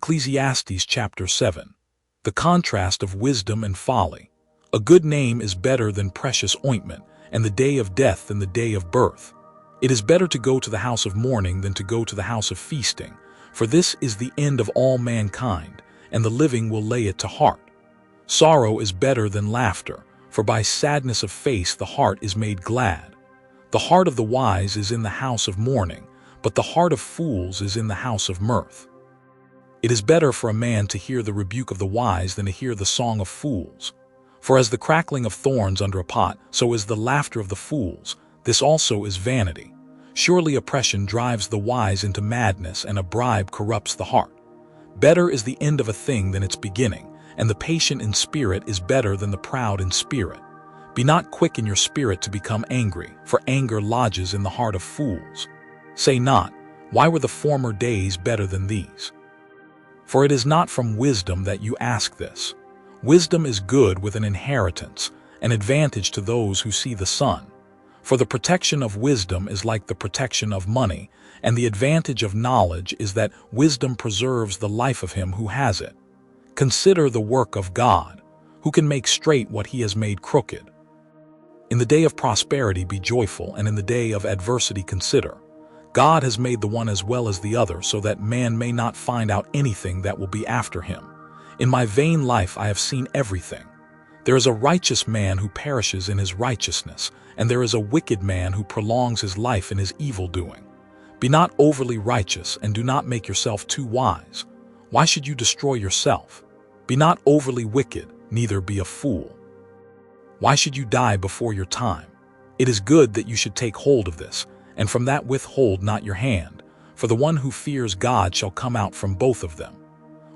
Ecclesiastes chapter 7. The contrast of wisdom and folly. A good name is better than precious ointment, and the day of death than the day of birth. It is better to go to the house of mourning than to go to the house of feasting, for this is the end of all mankind, and the living will lay it to heart. Sorrow is better than laughter, for by sadness of face the heart is made glad. The heart of the wise is in the house of mourning, but the heart of fools is in the house of mirth. It is better for a man to hear the rebuke of the wise than to hear the song of fools. For as the crackling of thorns under a pot, so is the laughter of the fools. This also is vanity. Surely oppression drives the wise into madness, and a bribe corrupts the heart. Better is the end of a thing than its beginning, and the patient in spirit is better than the proud in spirit. Be not quick in your spirit to become angry, for anger lodges in the heart of fools. Say not, why were the former days better than these? For it is not from wisdom that you ask this. Wisdom is good with an inheritance, an advantage to those who see the sun. For the protection of wisdom is like the protection of money, and the advantage of knowledge is that wisdom preserves the life of him who has it. Consider the work of God, who can make straight what he has made crooked. In the day of prosperity be joyful, and in the day of adversity consider. God has made the one as well as the other, so that man may not find out anything that will be after him. In my vain life I have seen everything. There is a righteous man who perishes in his righteousness, and there is a wicked man who prolongs his life in his evil doing. Be not overly righteous, and do not make yourself too wise. Why should you destroy yourself? Be not overly wicked, neither be a fool. Why should you die before your time? It is good that you should take hold of this, and from that withhold not your hand, for the one who fears God shall come out from both of them.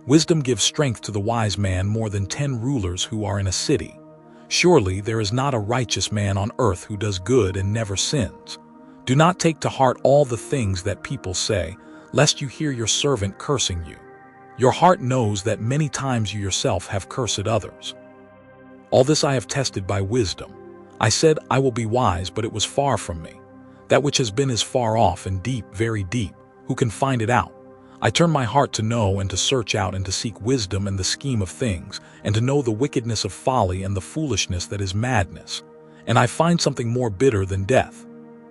Wisdom gives strength to the wise man more than 10 rulers who are in a city. Surely there is not a righteous man on earth who does good and never sins. Do not take to heart all the things that people say, lest you hear your servant cursing you. Your heart knows that many times you yourself have cursed others. All this I have tested by wisdom. I said, I will be wise, but it was far from me. That which has been is far off and deep, very deep. Who can find it out? I turn my heart to know and to search out and to seek wisdom and the scheme of things, and to know the wickedness of folly and the foolishness that is madness. And I find something more bitter than death.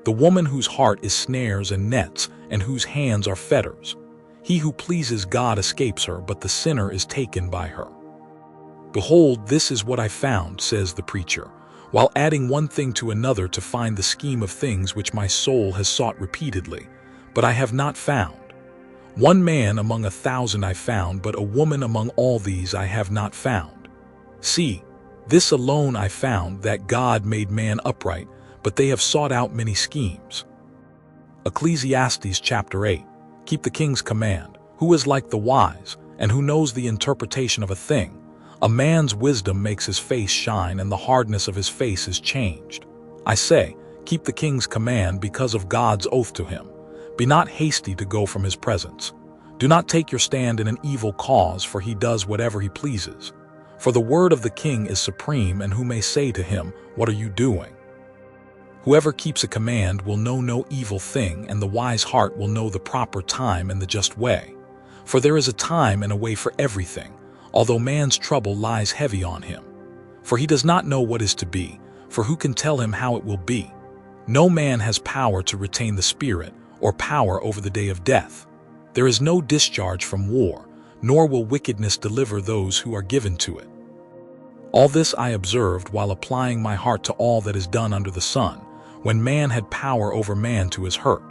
The woman whose heart is snares and nets, and whose hands are fetters. He who pleases God escapes her, but the sinner is taken by her. Behold, this is what I found, says the preacher, while adding one thing to another to find the scheme of things which my soul has sought repeatedly, but I have not found. One man among 1,000 I found, but a woman among all these I have not found. See, this alone I found, that God made man upright, but they have sought out many schemes. Ecclesiastes chapter 8. Keep the king's command. Who is like the wise, and who knows the interpretation of a thing? A man's wisdom makes his face shine, and the hardness of his face is changed. I say, keep the king's command because of God's oath to him. Be not hasty to go from his presence. Do not take your stand in an evil cause, for he does whatever he pleases. For the word of the king is supreme, and who may say to him, what are you doing? Whoever keeps a command will know no evil thing, and the wise heart will know the proper time and the just way. For there is a time and a way for everything, although man's trouble lies heavy on him. For he does not know what is to be, for who can tell him how it will be? No man has power to retain the spirit, or power over the day of death. There is no discharge from war, nor will wickedness deliver those who are given to it. All this I observed while applying my heart to all that is done under the sun, when man had power over man to his hurt.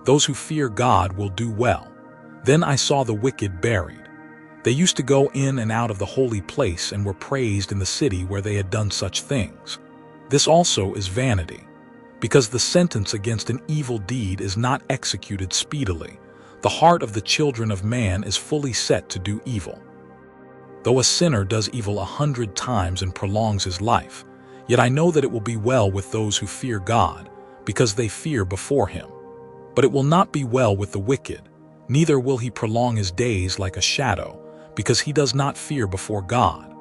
Those who fear God will do well. Then I saw the wicked buried. They used to go in and out of the holy place, and were praised in the city where they had done such things. This also is vanity, because the sentence against an evil deed is not executed speedily. The heart of the children of man is fully set to do evil. Though a sinner does evil 100 times and prolongs his life, yet I know that it will be well with those who fear God, because they fear before him. But it will not be well with the wicked, neither will he prolong his days like a shadow, because he does not fear before God.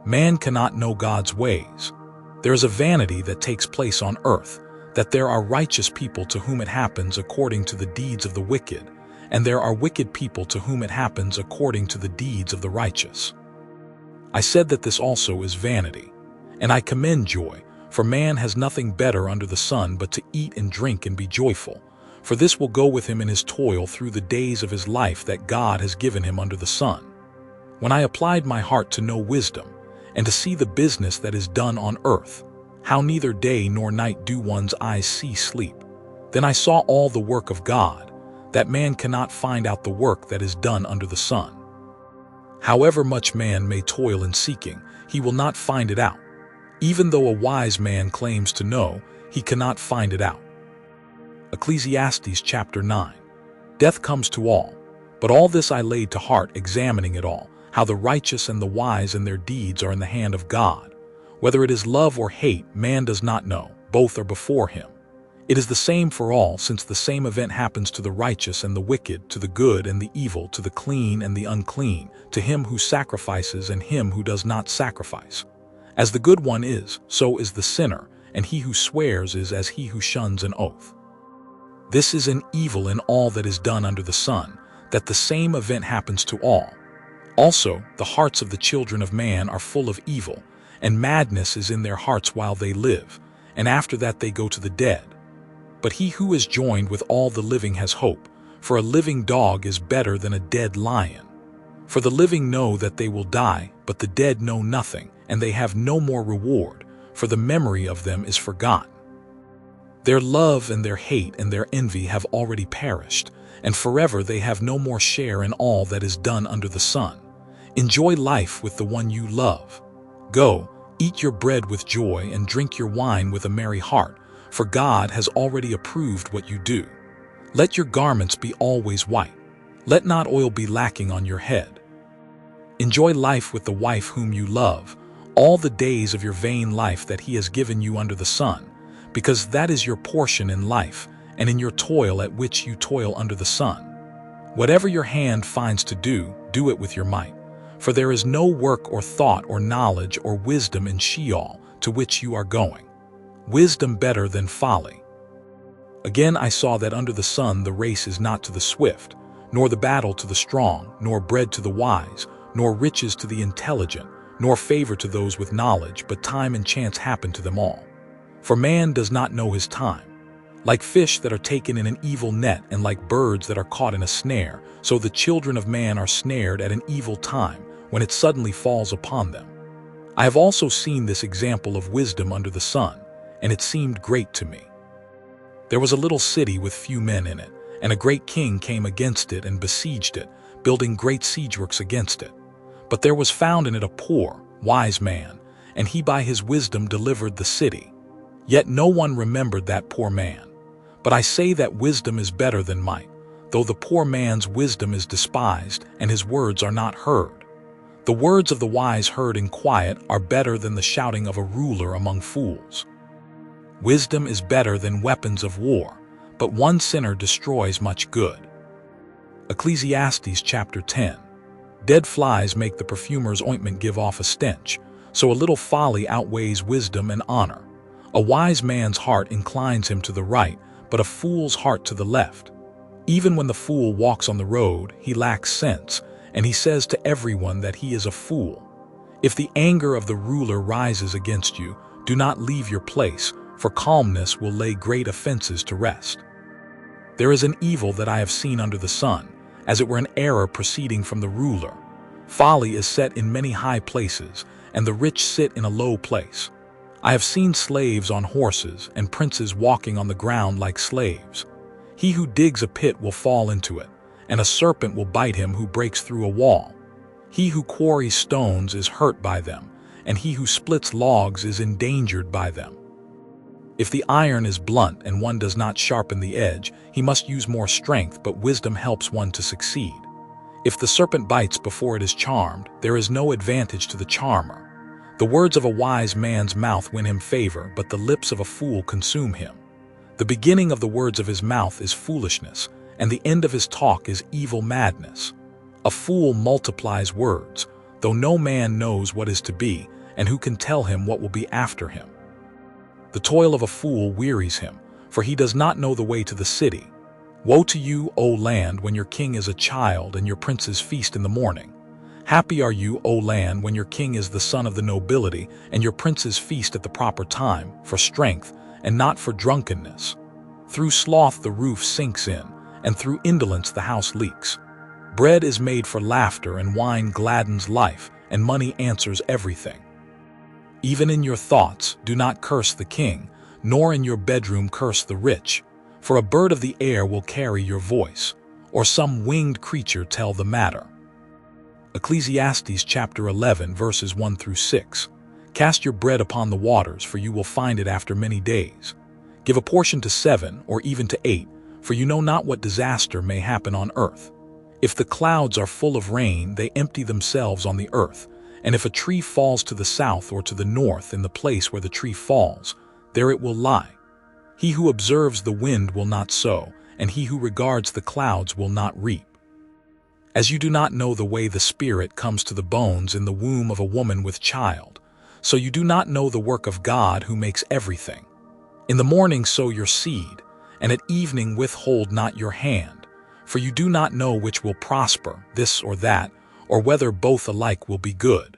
Man cannot know God's ways. There is a vanity that takes place on earth, that there are righteous people to whom it happens according to the deeds of the wicked, and there are wicked people to whom it happens according to the deeds of the righteous. I said that this also is vanity, and I commend joy, for man has nothing better under the sun but to eat and drink and be joyful, for this will go with him in his toil through the days of his life that God has given him under the sun. When I applied my heart to know wisdom, and to see the business that is done on earth, how neither day nor night do one's eyes see sleep, then I saw all the work of God, that man cannot find out the work that is done under the sun. However much man may toil in seeking, he will not find it out. Even though a wise man claims to know, he cannot find it out. Ecclesiastes chapter 9. Death comes to all, but all this I laid to heart, examining it all, how the righteous and the wise and their deeds are in the hand of God. Whether it is love or hate, man does not know, both are before him. It is the same for all, since the same event happens to the righteous and the wicked, to the good and the evil, to the clean and the unclean, to him who sacrifices and him who does not sacrifice. As the good one is, so is the sinner, and he who swears is as he who shuns an oath. This is an evil in all that is done under the sun, that the same event happens to all. Also, the hearts of the children of man are full of evil, and madness is in their hearts while they live, and after that they go to the dead. But he who is joined with all the living has hope, for a living dog is better than a dead lion. For the living know that they will die, but the dead know nothing, and they have no more reward, for the memory of them is forgotten. Their love and their hate and their envy have already perished, and forever they have no more share in all that is done under the sun. Enjoy life with the one you love. Go, eat your bread with joy and drink your wine with a merry heart, for God has already approved what you do. Let your garments be always white. Let not oil be lacking on your head. Enjoy life with the wife whom you love, all the days of your vain life that he has given you under the sun, because that is your portion in life, and in your toil at which you toil under the sun. Whatever your hand finds to do, do it with your might. For there is no work or thought or knowledge or wisdom in Sheol, to which you are going. Wisdom better than folly. Again I saw that under the sun the race is not to the swift, nor the battle to the strong, nor bread to the wise, nor riches to the intelligent, nor favor to those with knowledge, but time and chance happen to them all. For man does not know his time. Like fish that are taken in an evil net, and like birds that are caught in a snare, so the children of man are snared at an evil time, when it suddenly falls upon them. I have also seen this example of wisdom under the sun, and it seemed great to me. There was a little city with few men in it, and a great king came against it and besieged it, building great siegeworks against it. But there was found in it a poor, wise man, and he by his wisdom delivered the city. Yet no one remembered that poor man. But I say that wisdom is better than might, though the poor man's wisdom is despised, and his words are not heard. The words of the wise heard in quiet are better than the shouting of a ruler among fools. Wisdom is better than weapons of war, but one sinner destroys much good. Ecclesiastes chapter 10. Dead flies make the perfumer's ointment give off a stench, so a little folly outweighs wisdom and honor. A wise man's heart inclines him to the right, but a fool's heart to the left. Even when the fool walks on the road, he lacks sense, and he says to everyone that he is a fool. If the anger of the ruler rises against you, do not leave your place, for calmness will lay great offenses to rest. There is an evil that I have seen under the sun, as it were an error proceeding from the ruler. Folly is set in many high places, and the rich sit in a low place. I have seen slaves on horses, and princes walking on the ground like slaves. He who digs a pit will fall into it, and a serpent will bite him who breaks through a wall. He who quarries stones is hurt by them, and he who splits logs is endangered by them. If the iron is blunt and one does not sharpen the edge, he must use more strength, but wisdom helps one to succeed. If the serpent bites before it is charmed, there is no advantage to the charmer. The words of a wise man's mouth win him favor, but the lips of a fool consume him. The beginning of the words of his mouth is foolishness, and the end of his talk is evil madness. A fool multiplies words, though no man knows what is to be, and who can tell him what will be after him. The toil of a fool wearies him, for he does not know the way to the city. Woe to you, O land, when your king is a child and your princes feast in the morning. Happy are you, O land, when your king is the son of the nobility and your princes feast at the proper time, for strength and not for drunkenness. Through sloth the roof sinks in, and through indolence the house leaks. Bread is made for laughter, and wine gladdens life, and money answers everything. Even in your thoughts do not curse the king, nor in your bedroom curse the rich, for a bird of the air will carry your voice, or some winged creature tell the matter. Ecclesiastes chapter 11 verses 1 through 6. Cast your bread upon the waters, for you will find it after many days. Give a portion to 7 or even to 8, for you know not what disaster may happen on earth. If the clouds are full of rain, they empty themselves on the earth, and if a tree falls to the south or to the north in the place where the tree falls, there it will lie. He who observes the wind will not sow, and he who regards the clouds will not reap. As you do not know the way the Spirit comes to the bones in the womb of a woman with child, so you do not know the work of God who makes everything. In the morning sow your seed, and at evening withhold not your hand, for you do not know which will prosper, this or that, or whether both alike will be good.